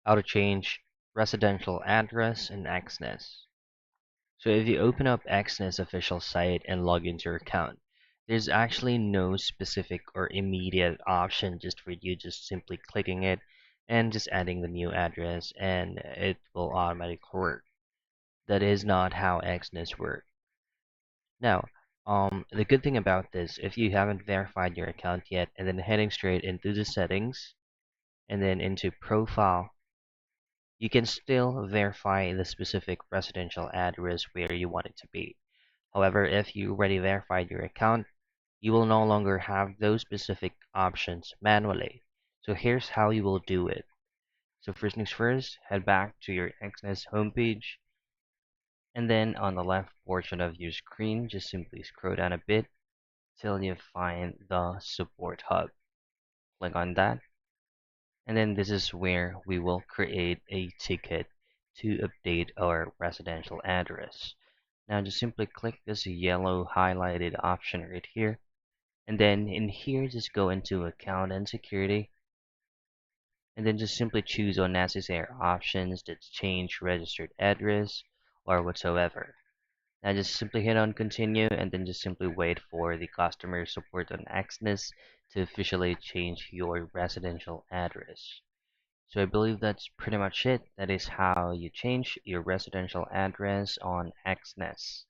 How to change residential address in Exness. So if you open up Exness official site and log into your account, there's actually no specific or immediate option just for you just simply clicking it and just adding the new address and it will automatically work. That is not how Exness works. Now, the good thing about this, if you haven't verified your account yet, and then heading straight into the settings and then into profile, you can still verify the specific residential address where you want it to be. However, if you already verified your account, you will no longer have those specific options manually. So here's how you will do it. So first things first, head back to your Exness homepage, and then on the left portion of your screen, just simply scroll down a bit till you find the support hub. Click on that, and then this is where we will create a ticket to update our residential address. Now just simply click this yellow highlighted option right here, and then in here just go into account and security, and then just simply choose unnecessary options that change registered address or whatsoever. Now just simply hit on continue and then just simply wait for the customer support on Exness to officially change your residential address. So I believe that's pretty much it. That is how you change your residential address on Exness.